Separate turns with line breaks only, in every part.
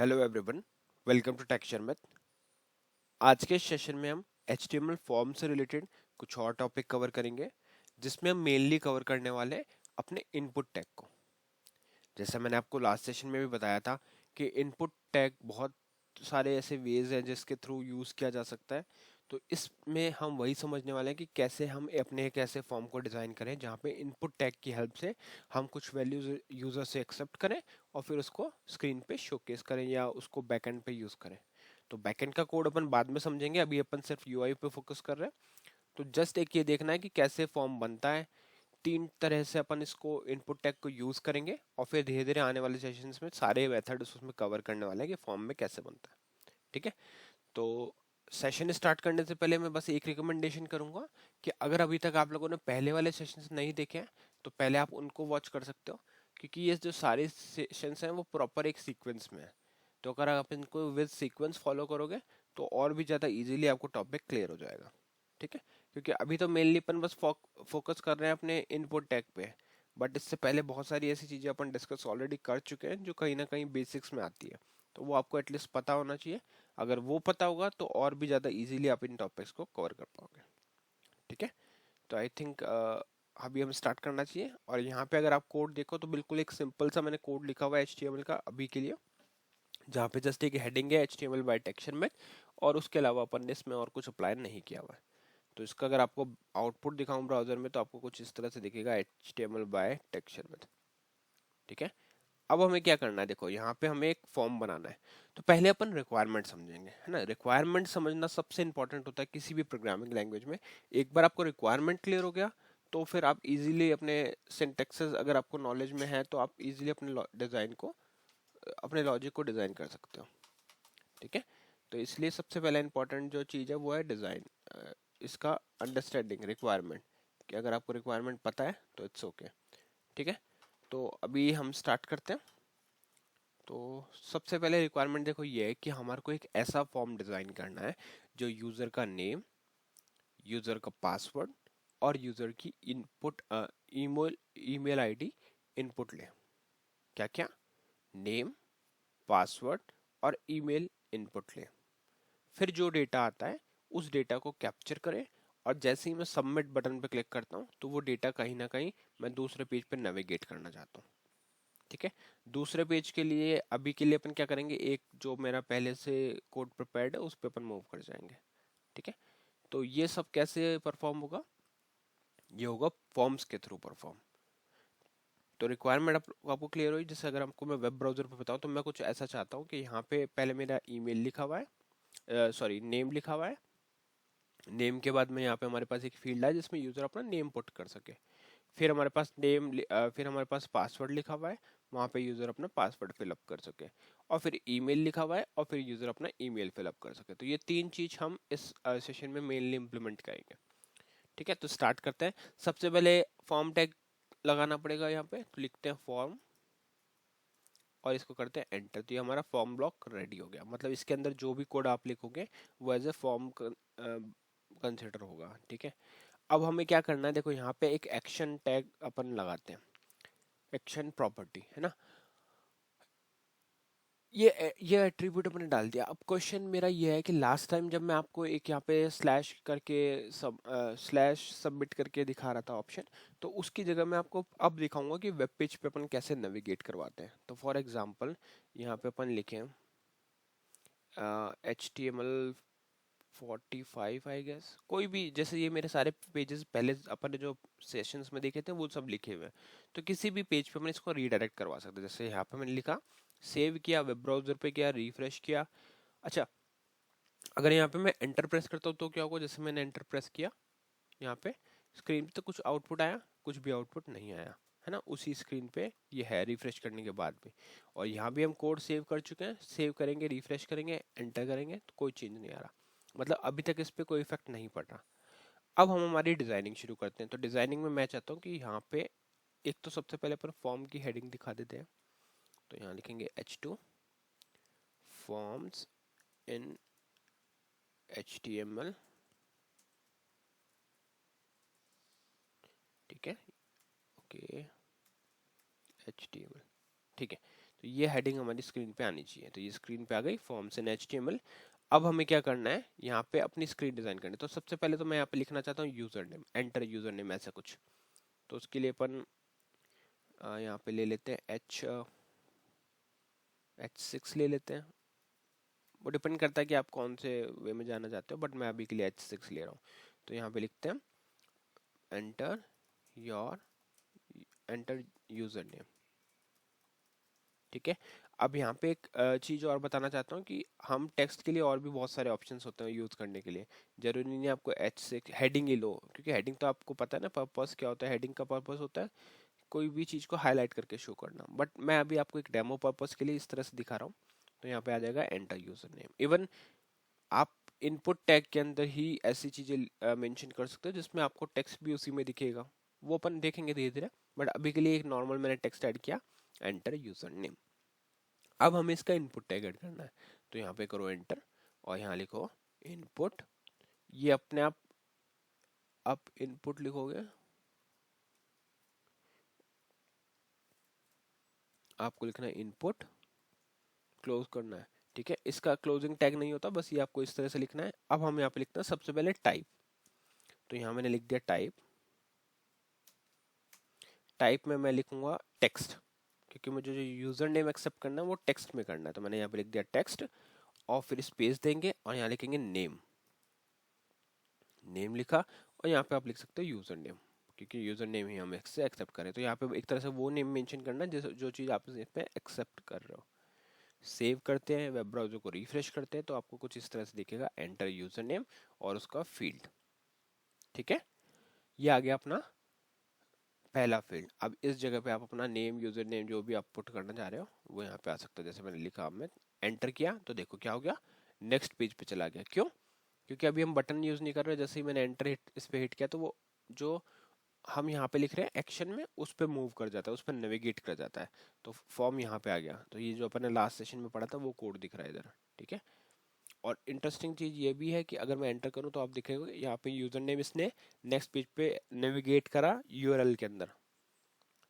Hello everyone, welcome to texture math. आज के session में हम HTML फॉर्म से रिलेटेड कुछ और टॉपिक कवर करेंगे, जिसमें हम मेनली कवर करने वाले हैं अपने इनपुट टैग को। जैसा मैंने आपको लास्ट सेशन में भी बताया था कि इनपुट टैग बहुत सारे ऐसे वेज हैं जिसके थ्रू यूज़ किया जा सकता है। तो इसमें हम वही समझने वाले हैं कि कैसे हम अपने एक ऐसे फॉर्म को डिज़ाइन करें जहाँ पे इनपुट टैग की हेल्प से हम कुछ वैल्यूज यूज़र से एक्सेप्ट करें और फिर उसको स्क्रीन पे शोकेस करें या उसको बैकएंड पे यूज़ करें। तो बैकएंड का कोड अपन बाद में समझेंगे, अभी अपन सिर्फ यूआई पे फोकस कर रहे हैं। तो जस्ट एक ये देखना है कि कैसे फॉर्म बनता है। तीन तरह से अपन इसको इनपुट टैग को यूज करेंगे और फिर धीरे धीरे आने वाले सेशंस में सारे मेथड उसमें कवर करने वाले हैं कि फॉर्म में कैसे बनता है। ठीक है, तो सेशन स्टार्ट करने से पहले मैं बस एक रिकमेंडेशन करूंगा कि अगर अभी तक आप लोगों ने पहले वाले सेशंस नहीं देखे हैं तो पहले आप उनको वॉच कर सकते हो, क्योंकि ये जो सारे सेशंस हैं वो प्रॉपर एक सीक्वेंस में है। तो अगर आप इनको विद सीक्वेंस फॉलो करोगे तो और भी ज़्यादा इजीली आपको टॉपिक क्लियर हो जाएगा। ठीक है, क्योंकि अभी तो मेनली अपन बस फोकस कर रहे हैं अपने इनपुट टैग पे, बट इससे पहले बहुत सारी ऐसी चीज़ें अपन डिस्कस ऑलरेडी कर चुके हैं जो कहीं ना कहीं बेसिक्स में आती है। तो वो आपको एटलीस्ट पता होना चाहिए। अगर वो पता होगा तो और भी ज़्यादा इजीली आप इन टॉपिक्स को कवर कर पाओगे। ठीक है, तो आई थिंक अभी हम स्टार्ट करना चाहिए। और यहाँ पे अगर आप कोड देखो तो बिल्कुल एक सिंपल सा मैंने कोड लिखा हुआ है HTML का अभी के लिए, जहाँ पे जस्ट एक हेडिंग है HTML बाय टेक्सचर मैथ, और उसके अलावा अपन ने इसमें और कुछ अप्लाई नहीं किया हुआ है। तो इसका अगर आपको आउटपुट दिखाऊं ब्राउजर में तो आपको कुछ इस तरह से दिखेगा HTML बाय टेक्सचर मैथ। ठीक है, अब हमें क्या करना है, देखो यहाँ पे हमें एक फॉर्म बनाना है। तो पहले अपन रिक्वायरमेंट समझेंगे, है ना। रिक्वायरमेंट समझना सबसे इंपॉर्टेंट होता है किसी भी प्रोग्रामिंग लैंग्वेज में। एक बार आपको रिक्वायरमेंट क्लियर हो गया तो फिर आप इजीली अपने सिंटेक्सेस अगर आपको नॉलेज में है तो आप इजीली अपने डिज़ाइन को, अपने लॉजिक को डिज़ाइन कर सकते हो। ठीक है, तो इसलिए सबसे पहला इंपॉर्टेंट जो चीज़ है वो है डिज़ाइन, इसका अंडरस्टैंडिंग रिक्वायरमेंट, कि अगर आपको रिक्वायरमेंट पता है तो इट्स ओके। ठीक है, तो अभी हम स्टार्ट करते हैं। तो सबसे पहले रिक्वायरमेंट देखो ये है कि हमारे को एक ऐसा फॉर्म डिज़ाइन करना है जो यूज़र का नेम, यूज़र का पासवर्ड और यूज़र की input email email ID input ले। क्या क्या? नेम, पासवर्ड और ईमेल इनपुट ले। फिर जो डेटा आता है उस डेटा को कैप्चर करें, और जैसे ही मैं सबमिट बटन पर क्लिक करता हूँ तो वो डेटा कहीं ना कहीं मैं दूसरे पेज पर नेविगेट करना चाहता हूँ। ठीक है, दूसरे पेज के लिए अभी के लिए अपन क्या करेंगे, एक जो मेरा पहले से कोड प्रिपेयर्ड है उस पर अपन मूव कर जाएंगे। ठीक है, तो ये सब कैसे परफॉर्म होगा, ये होगा फॉर्म्स के थ्रू परफॉर्म। तो रिक्वायरमेंट आपको क्लियर हुई। जैसे अगर आपको मैं वेब ब्राउजर पे बताऊँ तो मैं कुछ ऐसा चाहता हूँ कि यहाँ पे पहले मेरा ईमेल लिखा हुआ है, सॉरी नेम लिखा हुआ है। नेम के बाद में यहाँ पे हमारे पास एक फील्ड है जिसमें यूज़र अपना नेम पुट कर सके। फिर हमारे पास फिर हमारे पास पासवर्ड लिखा हुआ है, वहाँ पे यूज़र अपना पासवर्ड फिलअप कर सके। और फिर ईमेल लिखा हुआ है और फिर यूज़र अपना ईमेल फिलअप कर सके। तो ये तीन चीज़ हम इस सेशन में मेनली इम्प्लीमेंट करेंगे। ठीक है, तो स्टार्ट करते हैं। सबसे पहले फॉर्म टैग लगाना पड़ेगा यहाँ पे, तो लिखते हैं फॉर्म और इसको करते हैं एंटर। तो ये हमारा फॉर्म ब्लॉक रेडी हो गया। मतलब इसके अंदर जो भी कोड आप लिखोगे वो एज ए फॉर्म कंसिडर होगा। ठीक है, अब हमें क्या करना है, देखो यहाँ पे एक एक्शन टैग अपन लगाते हैं, एक्शन प्रॉपर्टी, है ना। ये एट्रीब्यूट अपने डाल दिया। अब क्वेश्चन मेरा ये है कि लास्ट टाइम जब मैं आपको एक यहाँ पे स्लैश करके स्लैश सबमिट करके दिखा रहा था ऑप्शन, तो उसकी जगह मैं आपको अब दिखाऊंगा कि वेब पेज पे अपन कैसे नेविगेट करवाते हैं। तो फॉर एग्जांपल यहाँ पे अपन लिखें HTML 45 आई गेस, कोई भी, जैसे ये मेरे सारे पेजेस पहले अपन ने जो सेशंस में देखे थे वो सब लिखे हुए हैं। तो किसी भी पेज पे मैंने इसको रीडायरेक्ट करवा सकते हैं। जैसे यहाँ पे मैंने लिखा, सेव किया, वेब ब्राउजर पे किया, रिफ्रेश किया। अच्छा, अगर यहाँ पे मैं एंटर प्रेस करता हूँ तो क्या होगा, जैसे मैंने एंटर प्रेस किया यहाँ पे स्क्रीन पे तो कुछ आउटपुट आया, कुछ भी आउटपुट नहीं आया, है ना। उसी स्क्रीन पे ये है रिफ्रेश करने के बाद भी। और यहाँ भी हम कोड सेव कर चुके हैं, सेव करेंगे, रिफ्रेश करेंगे, एंटर करेंगे तो कोई चेंज नहीं आ रहा। मतलब अभी तक इस पर कोई इफेक्ट नहीं पड़ रहा। अब हम हमारी डिजाइनिंग शुरू करते हैं। तो डिजाइनिंग में मैं चाहता हूँ कि यहाँ पे एक तो सबसे पहले अपन फॉर्म की हेडिंग दिखा देते हैं। तो यहाँ लिखेंगे H2 फॉर्म्स इन HTML। ठीक है, ओके, HTML। ठीक है, तो ये हेडिंग हमारी स्क्रीन पे आनी चाहिए। तो ये स्क्रीन पे आ गई फॉर्म्स इन HTML। अब हमें क्या करना है, यहाँ पे अपनी स्क्रीन डिजाइन करनी है। तो सबसे पहले तो मैं यहाँ पे लिखना चाहता हूँ user name, enter user name ऐसा कुछ। तो उसके लिए अपन यहाँ पे ले लेते हैं H6 ले लेते हैं। वो डिपेंड करता है कि आप कौन से वे में जाना चाहते हो, बट मैं अभी के लिए H6 ले रहा हूँ। तो यहाँ पे लिखते हैं enter your enter user name. ठीक है। अब यहाँ पे एक चीज़ और बताना चाहता हूँ कि हम टेक्स्ट के लिए और भी बहुत सारे ऑप्शंस होते हैं यूज़ करने के लिए। जरूरी नहीं है आपको H6 हेडिंग ही लो, क्योंकि हेडिंग तो आपको पता है ना पर्पस क्या होता है। हेडिंग का पर्पस होता है कोई भी चीज़ को हाईलाइट करके शो करना, बट मैं अभी आपको एक डेमो पर्पस के लिए इस तरह से दिखा रहा हूँ। तो यहाँ पे आ जाएगा एंटर यूजर नेम। इवन आप इनपुट टैग के अंदर ही ऐसी चीज़ें मेंशन कर सकते हो जिसमें आपको टेक्स्ट भी उसी में दिखेगा। वो अपन देखेंगे धीरे धीरे, बट अभी के लिए एक नॉर्मल मैंने टेक्स्ट ऐड किया, एंटर यूजर नेम। अब हमें इसका इनपुट टैग ऐड करना है। तो यहाँ पे करो एंटर और यहाँ लिखो इनपुट। ये अपने आप इनपुट लिखोगे, आपको लिखना है इनपुट, क्लोज करना है। ठीक है, इसका क्लोजिंग टैग नहीं होता, बस ये आपको इस तरह से लिखना है। अब हम यहाँ पे लिखते हैं सबसे पहले टाइप। तो यहाँ मैंने लिख दिया टाइप। टाइप में मैं लिखूंगा टेक्स्ट, क्योंकि मुझे जो यूजर नेम एक्सेप्ट करना है वो टेक्स्ट में करना है। तो मैंने यहाँ पे लिख दिया टेक्स्ट और फिर स्पेस देंगे और यहाँ लिखेंगे नेम। नेम लिखा और यहाँ पे आप लिख सकते हो यूजर नेम, क्योंकि यूजर नेम ही हम इससे एक्सेप्ट करें। तो यहाँ पे एक तरह से वो नेम मेंशन करना है जो चीज़ आप इस पे एक्सेप्ट कर रहे हो। सेव करते हैं, वेब ब्राउजर को रिफ्रेश करते हैं, तो आपको कुछ इस तरह से दिखेगा एंटर यूजर नेम और उसका फील्ड। ठीक है, ये आ गया अपना पहला फील्ड। अब इस जगह पे आप अपना नेम यूजर नेम जो भी आप पुट करना चाह रहे हो वो यहाँ पे आ सकता है। जैसे मैंने लिखा, मैं एंटर किया तो देखो क्या हो गया, नेक्स्ट पेज पे चला गया। क्यों? क्योंकि अभी हम बटन यूज नहीं कर रहे। जैसे ही मैंने एंटर इस पे हिट किया तो वो जो हम यहाँ पे लिख रहे हैं एक्शन में उस पर मूव कर जाता है, उस पर नेविगेट कर जाता है। तो फॉर्म यहाँ पे आ गया। तो ये जो अपन ने लास्ट सेशन में पढ़ा था वो कोड दिख रहा है इधर। ठीक है, और इंटरेस्टिंग चीज़ ये भी है कि अगर मैं एंटर करूँ तो आप देखेंगे यहाँ पे यूजर नेम इसने नेक्स्ट पेज पे नेविगेट करा यूआरएल के अंदर।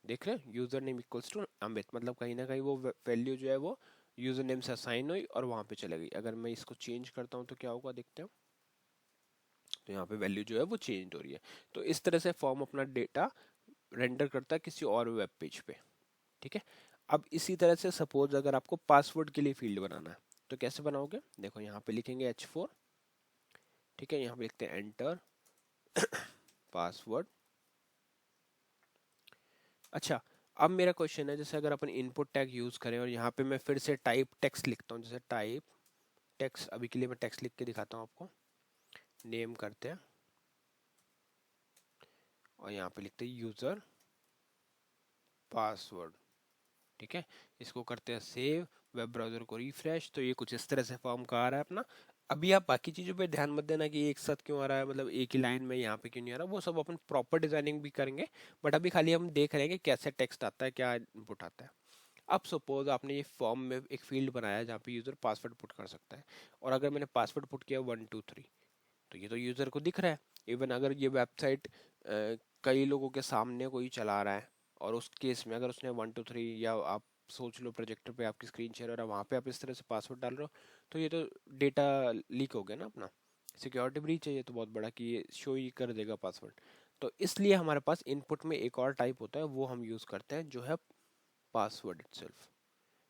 देख रहे हैं, user name equals to Amit, मतलब कहीं ना कहीं वो वैल्यू जो है वो यूजर नेम से असाइन हुई और वहां पे चले गई। अगर मैं इसको चेंज करता हूँ तो क्या होगा देखते हैं। तो यहाँ पे वैल्यू जो है वो चेंज हो रही है। तो इस तरह से फॉर्म अपना डेटा रेंडर करता है किसी और वेब पेज पे। ठीक है, अब इसी तरह से सपोज अगर आपको पासवर्ड के लिए फील्ड बनाना है तो कैसे बनाओगे, देखो यहाँ पे लिखेंगे H4। ठीक है, यहाँ पे लिखते हैं एंटर पासवर्ड। अच्छा, अब मेरा क्वेश्चन है, जैसे अगर अपन इनपुट टैग यूज करें और यहाँ पे मैं फिर से टाइप टेक्स्ट लिखता हूँ, जैसे टाइप टेक्स्ट, अभी के लिए मैं टेक्स्ट लिख के दिखाता हूँ आपको। नेम करते हैं और यहाँ पे लिखते हैं यूजर पासवर्ड। ठीक है, इसको करते हैं सेव, वेब ब्राउजर को रिफ्रेश। तो ये कुछ इस तरह से फॉर्म का आ रहा है अपना। अभी आप बाकी चीज़ों पे ध्यान मत देना कि एक साथ क्यों आ रहा है, मतलब एक ही लाइन में यहाँ पे क्यों नहीं आ रहा। वो सब अपन प्रॉपर डिजाइनिंग भी करेंगे, बट अभी खाली हम देख रहे हैं कि कैसे टेक्स्ट आता है, क्या इनपुट आता है। अब सपोज आपने ये फॉर्म में एक फील्ड बनाया है जहाँ पे यूजर पासवर्ड पुट कर सकता है, और अगर मैंने पासवर्ड पुट किया 123, तो ये तो यूजर को दिख रहा है। इवन अगर ये वेबसाइट कई लोगों के सामने कोई चला रहा है और उस केस में अगर उसने 123, या आप सोच लो प्रोजेक्टर पे आपकी स्क्रीन शेयर हो रहा है, वहाँ पे आप इस तरह से पासवर्ड डाल रहे हो, तो ये तो डेटा लीक हो गया ना अपना। सिक्योरिटी ब्रीच है ये तो बहुत बड़ा, कि ये शो ही कर देगा पासवर्ड। तो इसलिए हमारे पास इनपुट में एक और टाइप होता है, वो हम यूज़ करते हैं, जो है पासवर्ड इटसेल्फ।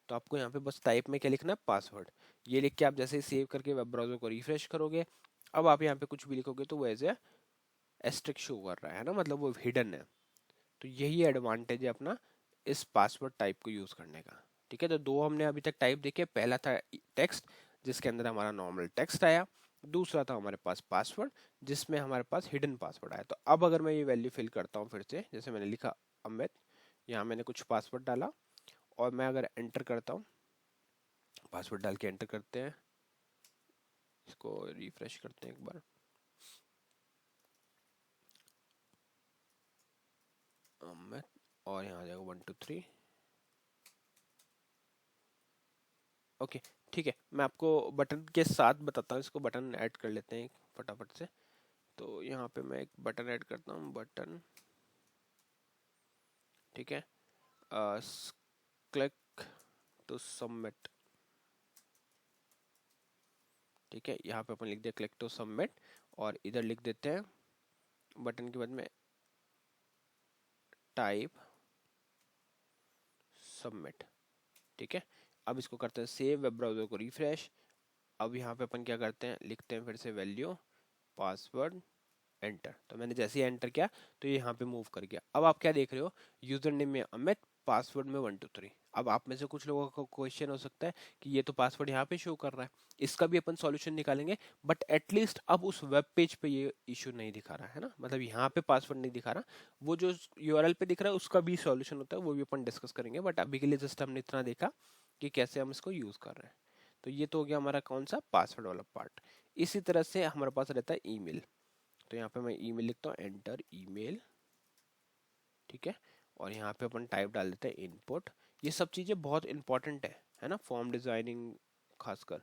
तो आपको यहाँ पे बस टाइप में क्या लिखना है, पासवर्ड। ये लिख के आप जैसे ही सेव करके वेब ब्राउजर को रिफ्रेश करोगे, अब आप यहाँ पे कुछ भी लिखोगे तो वो एज ए एस्ट्रिक शो कर रहा है ना, मतलब वो हिडन है। तो यही एडवांटेज है अपना इस पासवर्ड टाइप को यूज करने का। ठीक है, तो दो हमने अभी तक टाइप देखे। पहला था टेक्स्ट, जिसके अंदर हमारा नॉर्मल टेक्स्ट आया। दूसरा था हमारे पास पासवर्ड, जिसमें हमारे पास हिडन पासवर्ड आया। तो अब अगर मैं ये वैल्यू फिल करता हूँ फिर से, जैसे मैंने लिखा अमित, यहाँ मैंने कुछ पासवर्ड डाला और मैं अगर एंटर करता हूँ, पासवर्ड डाल के एंटर करते हैं, इसको रिफ्रेश करते हैं एक बार। अमित, और यहाँ आ जाएगा 123। ओके, ठीक है, मैं आपको बटन के साथ बताता हूँ। इसको बटन ऐड कर लेते हैं फटाफट से। तो यहाँ पे मैं एक बटन ऐड करता हूँ, बटन। ठीक है, क्लिक टू सबमिट। ठीक है, यहाँ पे अपन लिख दिया क्लिक टू सबमिट, और इधर लिख देते हैं बटन के बाद में टाइप सबमिट। ठीक है, अब इसको करते हैं सेव, वेब ब्राउजर को रिफ्रेश। अब यहाँ पे अपन क्या करते हैं, लिखते हैं फिर से वैल्यू पासवर्ड एंटर। तो मैंने जैसे ही एंटर किया तो ये यहाँ पे मूव कर गया। अब आप क्या देख रहे हो, यूजर नेम में अमित, पासवर्ड में 123। अब आप में से कुछ लोगों का क्वेश्चन हो सकता है कि ये तो पासवर्ड यहाँ पे शो कर रहा है, इसका भी अपन सॉल्यूशन निकालेंगे, बट एटलीस्ट अब उस वेब पेज पे ये इशू नहीं दिखा रहा है ना, मतलब यहाँ पे पासवर्ड नहीं दिखा रहा, वो जो यूआरएल पे दिख रहा है उसका भी सॉल्यूशन होता है, वो भी अपन डिस्कस करेंगे। बट अभी के लिए जस्ट हमने इतना देखा कि कैसे हम इसको यूज कर रहे हैं। तो ये तो हो गया हमारा कौन सा, पासवर्ड वाला पार्ट। इसी तरह से हमारे पास रहता है ईमेल। तो यहाँ पे मैं ईमेल लिखता हूँ, एंटर ईमेल। ठीक है, और यहाँ पे अपन टाइप डाल देते हैं इनपुट। ये सब चीज़ें बहुत इंपॉर्टेंट है ना, फॉर्म डिजाइनिंग खासकर।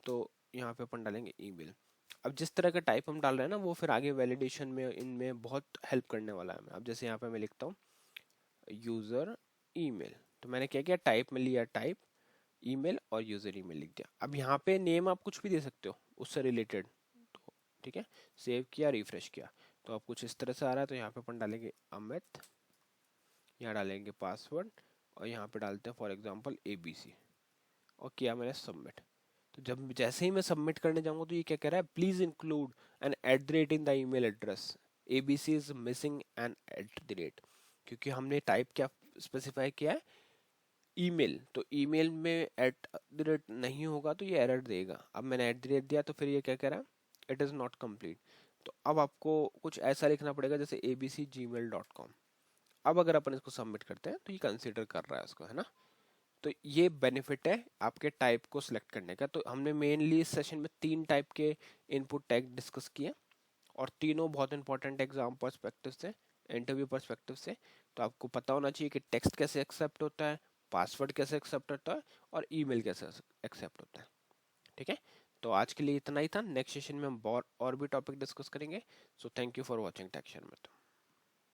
तो यहाँ पे अपन डालेंगे ईमेल। अब जिस तरह का टाइप हम डाल रहे हैं ना, वो फिर आगे वैलिडेशन में इनमें बहुत हेल्प करने वाला है। अब जैसे यहाँ पे मैं लिखता हूँ यूज़र ईमेल, तो मैंने क्या किया, टाइप में लिया टाइप ईमेल और यूज़र ईमेल लिख दिया। अब यहाँ पे नेम आप कुछ भी दे सकते हो उससे रिलेटेड। तो ठीक है, सेव किया, रिफ्रेश किया, तो अब कुछ इस तरह से आ रहा है। तो यहाँ पे अपन डालेंगे अमित, यहाँ डालेंगे पासवर्ड, और यहाँ पे डालते हैं फॉर एग्जांपल ABC, और किया मैंने सबमिट। तो जब जैसे ही मैं सबमिट करने जाऊंगा तो ये क्या कह रहा है, please include an at the rate in the email address, ABC is missing an at the rate, क्योंकि हमने टाइप क्या स्पेसिफाई किया है, ईमेल। तो ईमेल में एट द रेट नहीं होगा तो ये एरर देगा। अब मैंने एट द रेट दिया तो फिर ये क्या कह रहा है, इट इज़ नॉट कंप्लीट। तो अब आपको कुछ ऐसा लिखना पड़ेगा जैसे abc@gmail.com। अब अगर अपन इसको सबमिट करते हैं तो ये कंसिडर कर रहा है उसको, है ना। तो ये बेनिफिट है आपके टाइप को सिलेक्ट करने का। तो हमने मेनली इस सेशन में 3 टाइप के इनपुट टैग डिस्कस किए, और तीनों बहुत इंपॉर्टेंट एग्जाम पर्सपेक्टिव से, इंटरव्यू पर्सपेक्टिव से। तो आपको पता होना चाहिए कि टेक्स्ट कैसे एक्सेप्ट होता है, पासवर्ड कैसे एक्सेप्ट होता है, और ईमेल कैसे एक्सेप्ट होता है। ठीक है, तो आज के लिए इतना ही था। नेक्स्ट सेशन में हम और भी टॉपिक डिस्कस करेंगे। So thank you for watching Tech Share में।